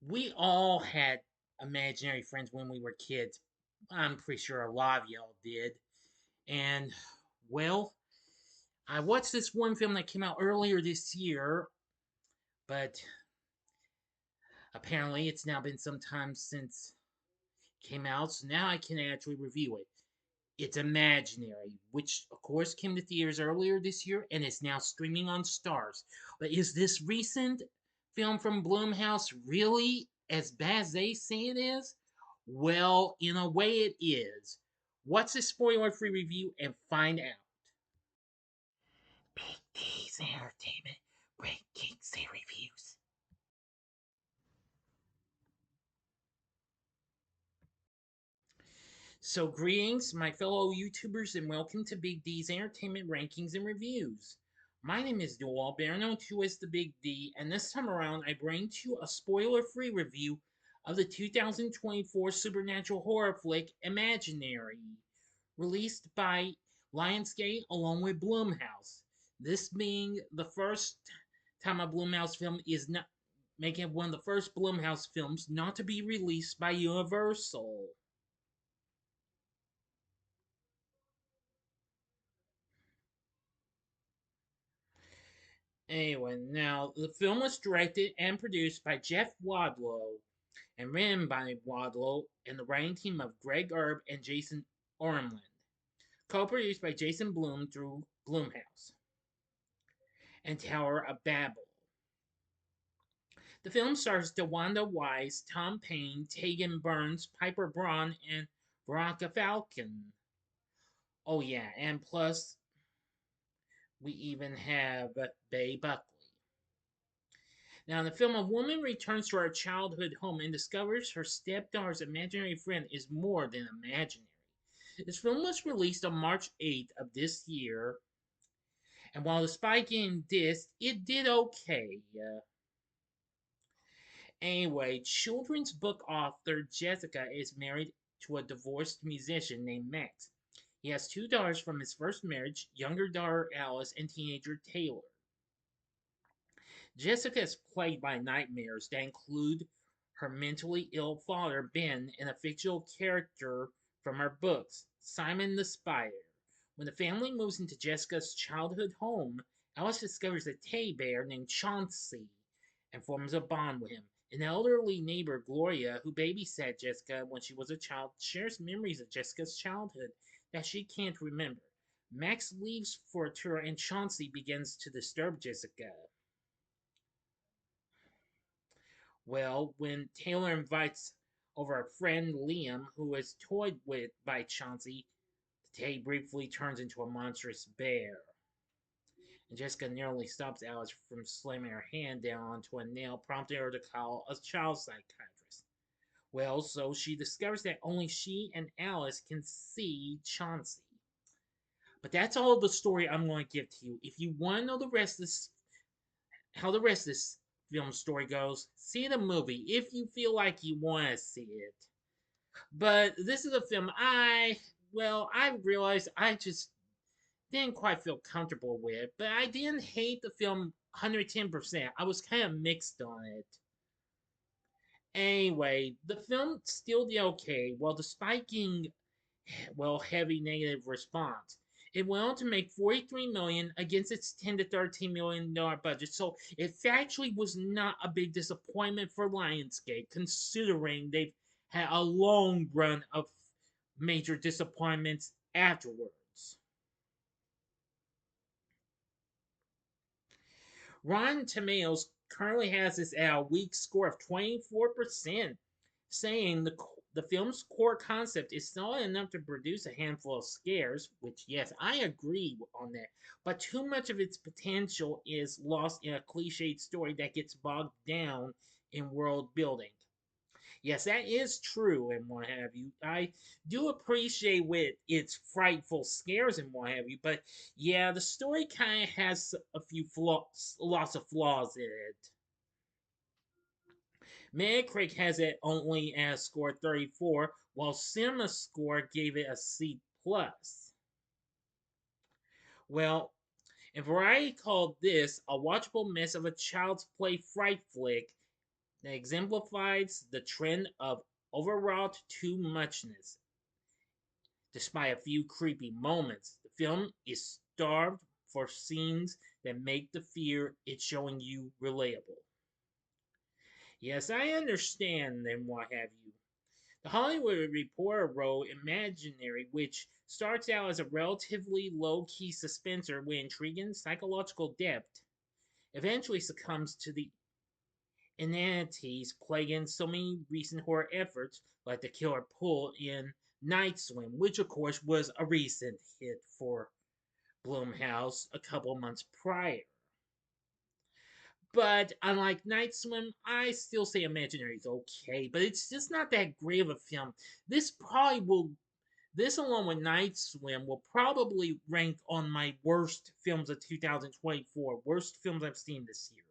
We all had imaginary friends when we were kids. I'm pretty sure a lot of y'all did. And, well, I watched this one film that came out earlier this year, but apparently it's now been some time since it came out, so now I can actually review it. It's Imaginary, which of course came to theaters earlier this year and is now streaming on Stars. But is this recent film from Blumhouse really as bad as they say it is? Well, in a way it is. What's a spoiler free review and find out? Big D's Entertainment, Breaking Say Reviews. So, greetings, my fellow YouTubers, and welcome to Big D's Entertainment Rankings and Reviews. My name is Joel, better known to as the Big D, and this time around I bring to you a spoiler free review of the 2024 supernatural horror flick Imaginary, released by Lionsgate along with Blumhouse. This being the first time a Blumhouse film is not making it one of the first Blumhouse films not to be released by Universal. Anyway, now the film was directed and produced by Jeff Wadlow and written by Wadlow and the writing team of Greg Erb and Jason Ormland. Co-produced by Jason Blum through Blumhouse and Tower of Babel. The film stars DeWanda Wise, Tom Payne, Taegen Burns, Pyper Braun, and Veronica Falcon. Oh yeah, and plus we even have Buckley. Now, in the film, a woman returns to her childhood home and discovers her stepdaughter's imaginary friend is more than imaginary. This film was released on March 8th of this year, and while despite getting dissed, it did okay. Anyway, children's book author Jessica is married to a divorced musician named Max. He has two daughters from his first marriage, younger daughter Alice and teenager Taylor. Jessica is plagued by nightmares that include her mentally ill father, Ben, and a fictional character from her books, Simon the Spider. When the family moves into Jessica's childhood home, Alice discovers a teddy bear named Chauncey and forms a bond with him. An elderly neighbor, Gloria, who babysat Jessica when she was a child, shares memories of Jessica's childhood that she can't remember. Max leaves for a tour and Chauncey begins to disturb Jessica. Well, when Taylor invites over a friend, Liam, who is toyed with by Chauncey, Tay briefly turns into a monstrous bear. And Jessica nearly stops Alice from slamming her hand down onto a nail, prompting her to call a child psychiatrist. Well, so she discovers that only she and Alice can see Chauncey. But that's all the story I'm going to give to you. If you want to know the rest of this, how the rest of this film story goes, see the movie if you feel like you want to see it. But this is a film I realized I just didn't quite feel comfortable with, but I didn't hate the film 110%. I was kind of mixed on it. Anyway, the film still did okay, well, despite getting heavy negative response. It went on to make 43 million against its 10 to 13 million dollar budget, so it actually was not a big disappointment for Lionsgate, considering they've had a long run of major disappointments afterwards. Rotten Tomatoes currently has this at a weak score of 24%, saying the film's core concept is solid enough to produce a handful of scares, which, yes, I agree on that, but too much of its potential is lost in a cliched story that gets bogged down in world building. Yes, that is true and what have you. I do appreciate with its frightful scares and what have you, but yeah, the story kind of has a few flaws, lots of flaws in it. Metacritic has it only as score 34, while Cinema Score gave it a C plus. Well, and Variety called this a watchable mess of a child's play fright flick that exemplifies the trend of overwrought too muchness. Despite a few creepy moments, the film is starved for scenes that make the fear it's showing you relatable. Yes, I understand and what have you. The Hollywood Reporter wrote Imaginary, which starts out as a relatively low key suspenser with intriguing psychological depth, eventually succumbs to the inanities plaguing so many recent horror efforts, like The Killer Pool in Night Swim, which of course was a recent hit for Blumhouse a couple months prior. But unlike Night Swim, I still say Imaginary is okay, but it's just not that great of a film. This probably will, this along with Night Swim will probably rank on my worst films of 2024, worst films I've seen this year.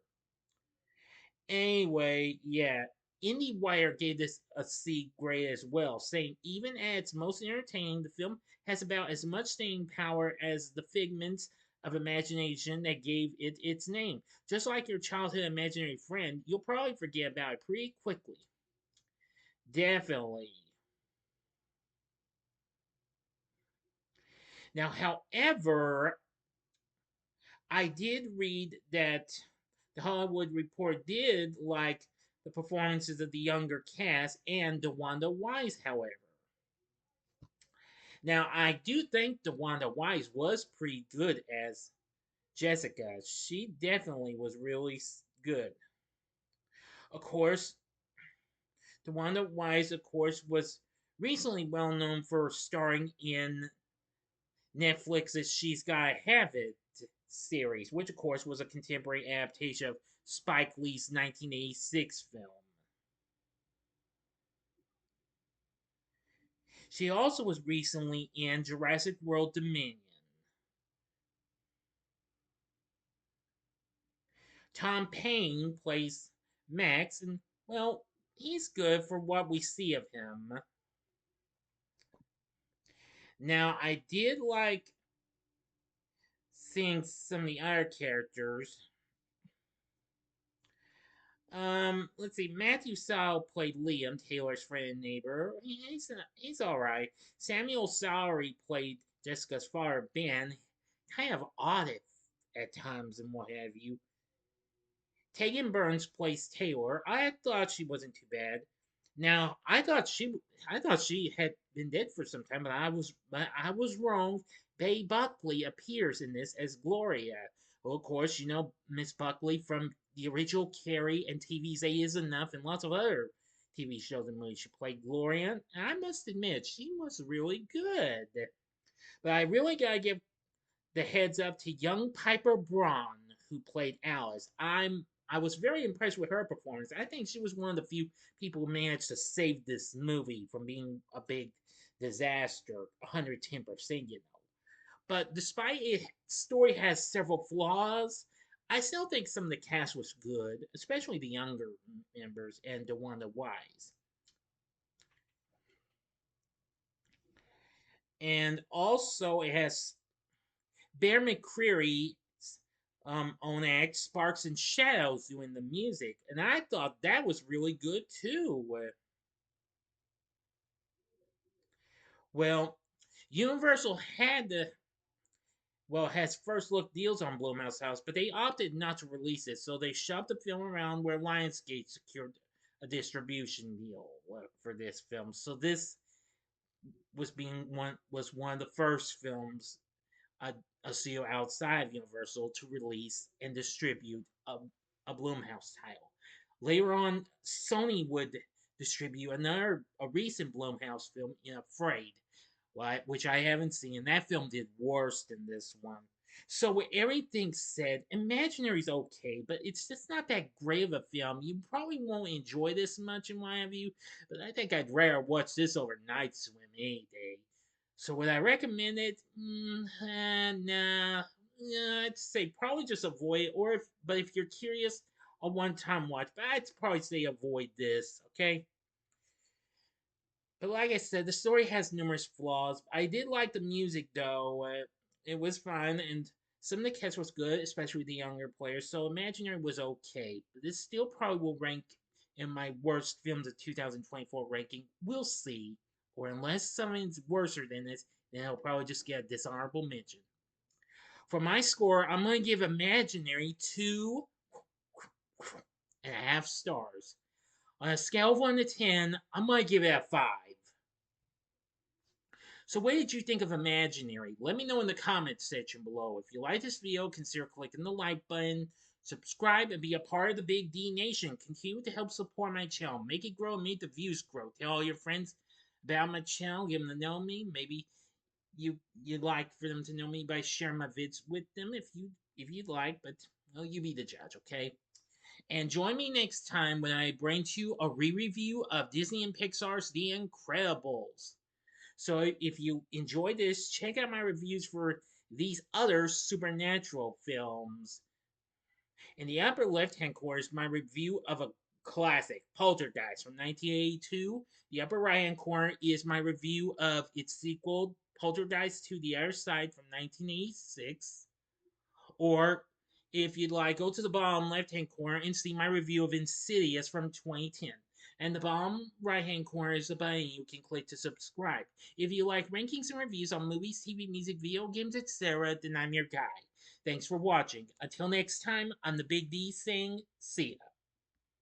Anyway, yeah, IndieWire gave this a C grade as well, saying even at its most entertaining, the film has about as much staying power as the figments of imagination that gave it its name. Just like your childhood imaginary friend, you'll probably forget about it pretty quickly. Definitely. Now, however, I did read that the Hollywood Reporter did like the performances of the younger cast and DeWanda Wise, however. Now, I do think DeWanda Wise was pretty good as Jessica. She definitely was really good. Of course, DeWanda Wise, of course, was recently well known for starring in Netflix's She's Gotta Have It series, which, of course, was a contemporary adaptation of Spike Lee's 1986 film. She also was recently in Jurassic World Dominion. Tom Payne plays Max, and well, he's good for what we see of him. Now, I did like seeing some of the other characters. Let's see. Matthew Sowell played Liam, Taylor's friend and neighbor. He's all right. Samuel Sowery played Jessica's father, Ben. Kind of odd at times and what have you. Taegen Burns plays Taylor. I thought she wasn't too bad. Now, I thought she had been dead for some time, but I was wrong. Bay Buckley appears in this as Gloria. Well, of course, you know Miss Buckley from the original Carrie and TV's A Is Enough and lots of other TV shows and movies. She played Gloria, and I must admit she was really good. But I really gotta give the heads up to young Pyper Braun, who played Alice. I was very impressed with her performance. I think she was one of the few people who managed to save this movie from being a big disaster, 110%, you know. But despite its story has several flaws, I still think some of the cast was good, especially the younger members and DeWanda Wise. And also, it has Bear McCreary's own act, Sparks and Shadows, doing the music, and I thought that was really good too. Well, Universal had the has first look deals on Blumhouse House, but they opted not to release it, so they shopped the film around where Lionsgate secured a distribution deal for this film. So this was one of the first films a, a studio outside of Universal to release and distribute a Blumhouse title. Later on, Sony would distribute a recent Blumhouse film in Afraid, which I haven't seen. That film did worse than this one. So with everything said, Imaginary's okay, but it's just not that great of a film. You probably won't enjoy this much in my view, but I think I'd rather watch this over Night Swim any day. So would I recommend it? Nah. Yeah, I'd say probably just avoid it. But if you're curious, a one-time watch. But I'd probably say avoid this. Okay. But like I said, the story has numerous flaws. I did like the music though. It was fun, and some of the cast was good, especially the younger players. So Imaginary was okay. But this still probably will rank in my worst films of 2024 ranking. We'll see. Or unless something's worse than this, then it'll probably just get a dishonorable mention. For my score, I'm going to give Imaginary 2.5 stars. On a scale of 1 to 10, I'm going to give it a 5. So what did you think of Imaginary? Let me know in the comments section below. If you like this video, consider clicking the like button, subscribe, and be a part of the Big D Nation. Continue to help support my channel. Make it grow and make the views grow. Tell all your friends about my channel. Give them to know me. Maybe you'd like for them to know me by sharing my vids with them if you'd like, but well, you be the judge, okay? And join me next time when I bring to you a re-review of Disney and Pixar's The Incredibles. So if you enjoyed this, check out my reviews for these other supernatural films. In the upper left-hand corner is my review of a classic, Poltergeist from 1982. The upper right-hand corner is my review of its sequel, Poltergeist to the Other Side from 1986. Or if you'd like, go to the bottom left-hand corner and see my review of Insidious from 2010. And the bottom right-hand corner is the button you can click to subscribe. If you like rankings and reviews on movies, TV, music, video games, etc., then I'm your guy. Thanks for watching. Until next time, I'm the Big D saying, see ya.